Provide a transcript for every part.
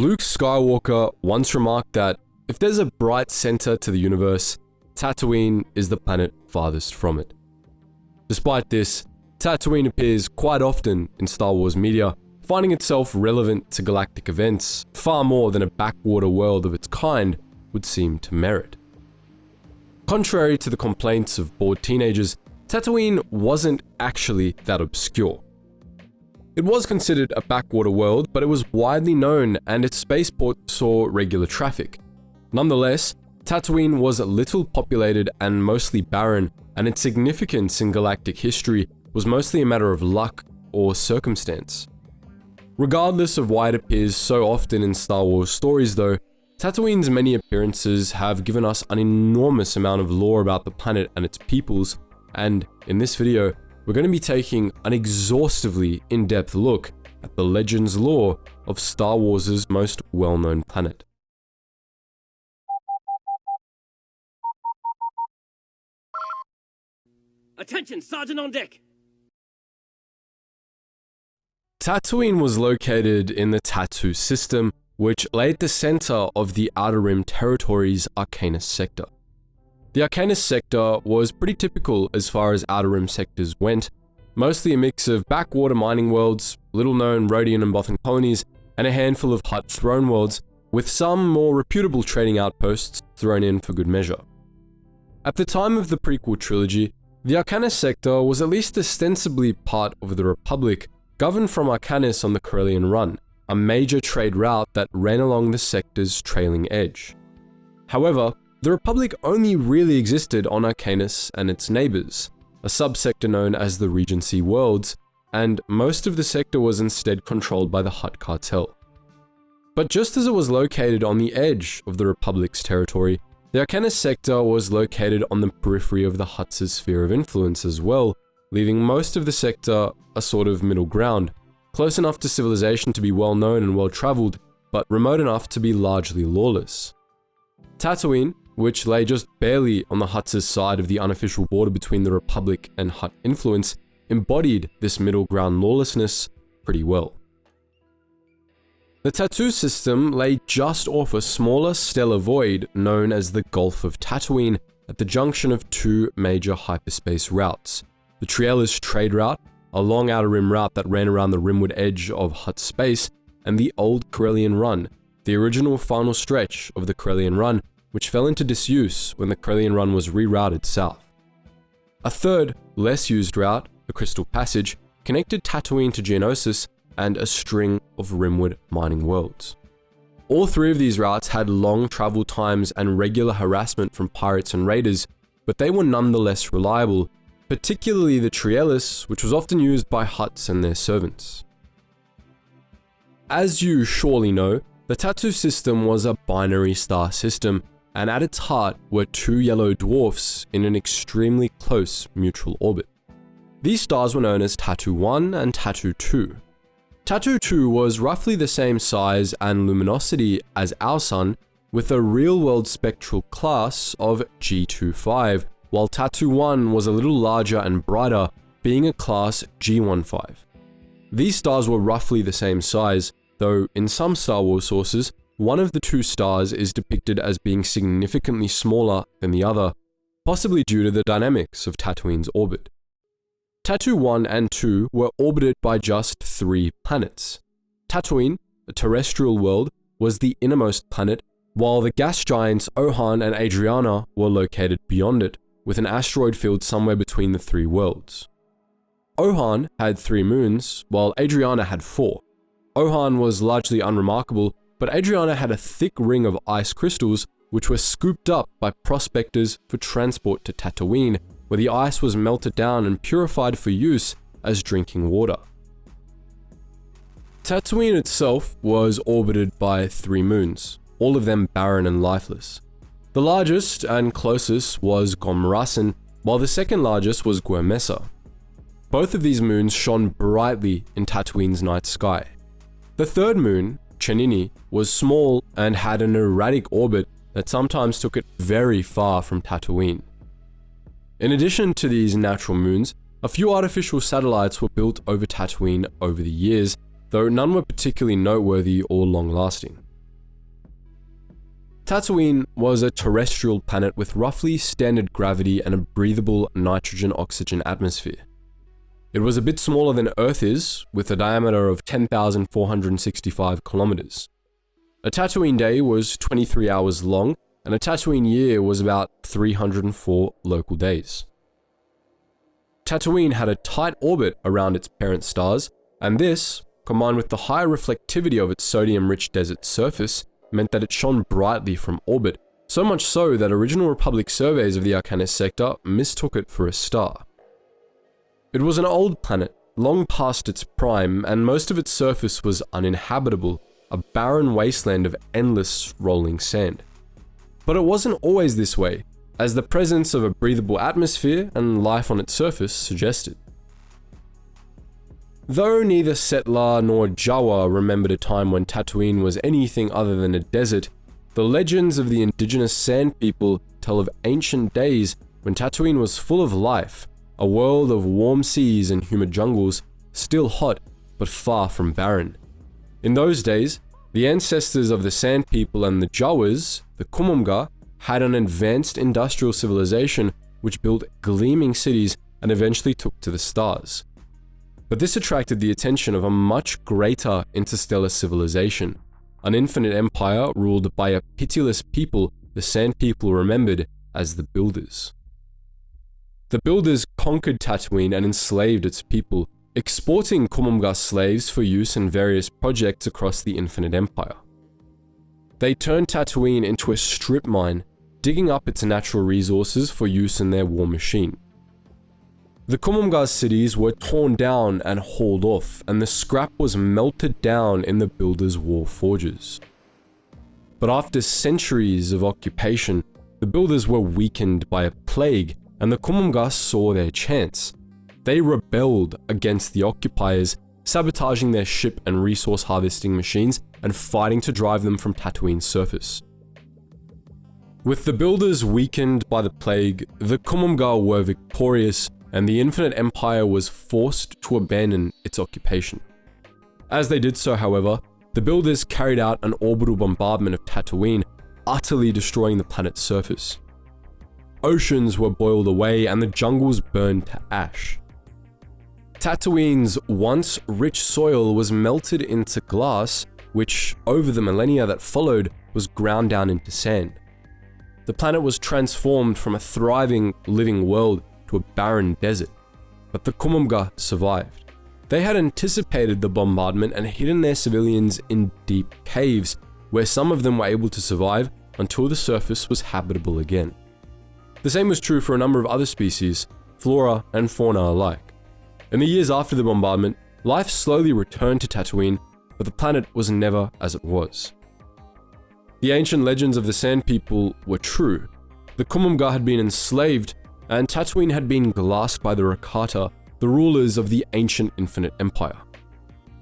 Luke Skywalker once remarked that if there's a bright center to the universe, Tatooine is the planet farthest from it. Despite this, Tatooine appears quite often in Star Wars media, finding itself relevant to galactic events far more than a backwater world of its kind would seem to merit. Contrary to the complaints of bored teenagers, Tatooine wasn't actually that obscure. It was considered a backwater world, but it was widely known and its spaceport saw regular traffic. Nonetheless, Tatooine was little populated and mostly barren, and its significance in galactic history was mostly a matter of luck or circumstance. Regardless of why it appears so often in Star Wars stories though, Tatooine's many appearances have given us an enormous amount of lore about the planet and its peoples, and in this video, we're going to be taking an exhaustively in-depth look at the legends lore of Star Wars' most well-known planet. Attention, Sergeant on deck! Tatooine was located in the Tatoo system, which lay at the center of the Outer Rim Territory's Arcanus sector. The Arcanus sector was pretty typical as far as Outer Rim sectors went, mostly a mix of backwater mining worlds, little-known Rhodian and Bothan colonies, and a handful of Hutt throne worlds, with some more reputable trading outposts thrown in for good measure. At the time of the prequel trilogy, the Arcanus sector was at least ostensibly part of the Republic, governed from Arcanus on the Corellian Run, a major trade route that ran along the sector's trailing edge. However, the Republic only really existed on Arcanus and its neighbors, a subsector known as the Regency Worlds, and most of the sector was instead controlled by the Hutt cartel. But just as it was located on the edge of the Republic's territory, the Arcanus sector was located on the periphery of the Hutt's sphere of influence as well, leaving most of the sector a sort of middle ground, close enough to civilization to be well known and well traveled, but remote enough to be largely lawless. Tatooine, which lay just barely on the Hutt's side of the unofficial border between the Republic and Hutt influence, embodied this middle ground lawlessness pretty well. The Tatoo system lay just off a smaller stellar void known as the Gulf of Tatooine at the junction of two major hyperspace routes, the Trielis trade route, a long outer rim route that ran around the rimward edge of Hutt space, and the old Corellian Run, the original final stretch of the Corellian Run, which fell into disuse when the Corellian Run was rerouted south. A third, less used route, the Crystal Passage, connected Tatooine to Geonosis and a string of rimward mining worlds. All three of these routes had long travel times and regular harassment from pirates and raiders, but they were nonetheless reliable, particularly the Trielis, which was often used by Hutts and their servants. As you surely know, the Tatoo system was a binary star system, and at its heart were two yellow dwarfs in an extremely close mutual orbit. These stars were known as Tatoo 1 and Tatoo 2. Tatoo 2 was roughly the same size and luminosity as our Sun, with a real-world spectral class of G25, while Tatoo 1 was a little larger and brighter, being a class G15. These stars were roughly the same size, though in some Star Wars sources, one of the two stars is depicted as being significantly smaller than the other, possibly due to the dynamics of Tatooine's orbit. Tatoo 1 and 2 were orbited by just 3 planets. Tatooine, a terrestrial world, was the innermost planet, while the gas giants Ohan and Adriana were located beyond it, with an asteroid field somewhere between the three worlds. Ohan had 3 moons, while Adriana had 4. Ohan was largely unremarkable, but Adriana had a thick ring of ice crystals which were scooped up by prospectors for transport to Tatooine, where the ice was melted down and purified for use as drinking water. Tatooine itself was orbited by 3 moons, all of them barren and lifeless. The largest and closest was Gomrasin, while the second largest was Guermessa. Both of these moons shone brightly in Tatooine's night sky. The third moon, Chenini, was small and had an erratic orbit that sometimes took it very far from Tatooine. In addition to these natural moons, a few artificial satellites were built over Tatooine over the years, though none were particularly noteworthy or long-lasting. Tatooine was a terrestrial planet with roughly standard gravity and a breathable nitrogen-oxygen atmosphere. It was a bit smaller than Earth is, with a diameter of 10,465 kilometers. A Tatooine day was 23 hours long, and a Tatooine year was about 304 local days. Tatooine had a tight orbit around its parent stars, and this, combined with the high reflectivity of its sodium-rich desert surface, meant that it shone brightly from orbit, so much so that original Republic surveys of the Arcanus sector mistook it for a star. It was an old planet, long past its prime, and most of its surface was uninhabitable, a barren wasteland of endless rolling sand. But it wasn't always this way, as the presence of a breathable atmosphere and life on its surface suggested. Though neither settler nor Jawa remembered a time when Tatooine was anything other than a desert, the legends of the indigenous sand people tell of ancient days when Tatooine was full of life, a world of warm seas and humid jungles, still hot but far from barren. In those days, the ancestors of the sand people and the Jawas, the Kumumga, had an advanced industrial civilization which built gleaming cities and eventually took to the stars. But this attracted the attention of a much greater interstellar civilization, an infinite empire ruled by a pitiless people the Sand People remembered as the Builders. The Builders conquered Tatooine and enslaved its people, exporting Kumumga slaves for use in various projects across the infinite empire. They turned Tatooine into a strip mine, digging up its natural resources for use in their war machine. The Kumumga's cities were torn down and hauled off, and the scrap was melted down in the Builders' war forges. But after centuries of occupation, the Builders were weakened by a plague, and the Kumumga saw their chance. They rebelled against the occupiers, sabotaging their ship and resource harvesting machines and fighting to drive them from Tatooine's surface. With the Builders weakened by the plague, the Kumumga were victorious, and the Infinite Empire was forced to abandon its occupation. As they did so, however, the Builders carried out an orbital bombardment of Tatooine, utterly destroying the planet's surface. Oceans were boiled away and the jungles burned to ash. Tatooine's once rich soil was melted into glass, which, over the millennia that followed, was ground down into sand. The planet was transformed from a thriving, living world to a barren desert, but the Kumumga survived. They had anticipated the bombardment and hidden their civilians in deep caves, where some of them were able to survive until the surface was habitable again. The same was true for a number of other species, flora and fauna alike. In the years after the bombardment, life slowly returned to Tatooine, but the planet was never as it was. The ancient legends of the Sand People were true. The Kumumga had been enslaved, and Tatooine had been glassed by the Rakata, the rulers of the ancient Infinite Empire.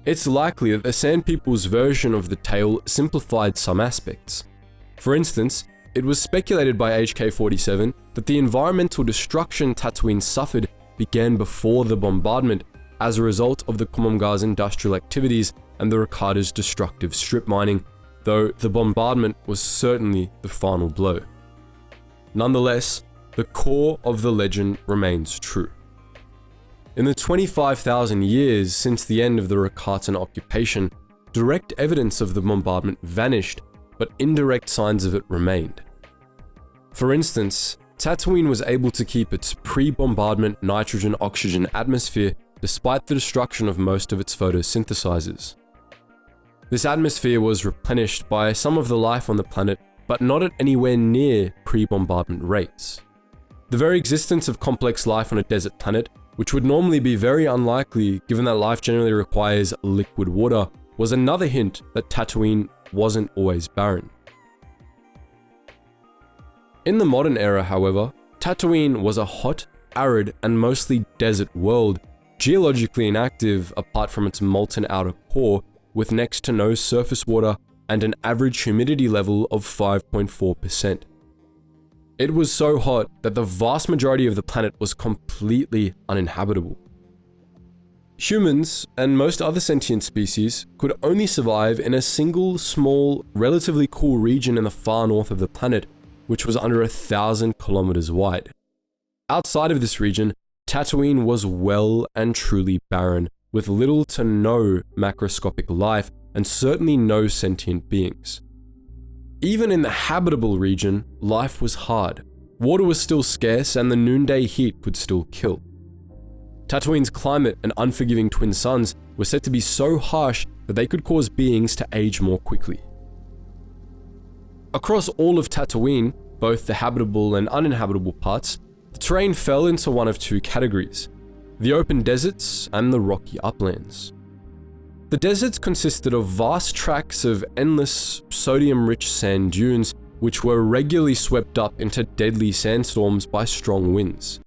It's likely that the Sand People's version of the tale simplified some aspects. For instance, it was speculated by HK47 that the environmental destruction Tatooine suffered began before the bombardment as a result of the Kumumga's industrial activities and the Rakata's destructive strip mining, though the bombardment was certainly the final blow. Nonetheless, the core of the legend remains true. In the 25,000 years since the end of the Rakatan occupation, direct evidence of the bombardment vanished, but indirect signs of it remained. For instance, Tatooine was able to keep its pre-bombardment nitrogen-oxygen atmosphere despite the destruction of most of its photosynthesizers. This atmosphere was replenished by some of the life on the planet, but not at anywhere near pre-bombardment rates. The very existence of complex life on a desert planet, which would normally be very unlikely given that life generally requires liquid water, was another hint that Tatooine wasn't always barren. In the modern era, however, Tatooine was a hot, arid, and mostly desert world, geologically inactive apart from its molten outer core, with next to no surface water and an average humidity level of 5.4%. It was so hot that the vast majority of the planet was completely uninhabitable. Humans, and most other sentient species, could only survive in a single, small, relatively cool region in the far north of the planet, which was under 1,000 kilometers wide. Outside of this region, Tatooine was well and truly barren, with little to no macroscopic life and certainly no sentient beings. Even in the habitable region, life was hard. Water was still scarce and the noonday heat could still kill. Tatooine's climate and unforgiving twin suns were said to be so harsh that they could cause beings to age more quickly. Across all of Tatooine, both the habitable and uninhabitable parts, the terrain fell into one of two categories: the open deserts and the rocky uplands. The deserts consisted of vast tracts of endless, sodium-rich sand dunes which were regularly swept up into deadly sandstorms by strong winds.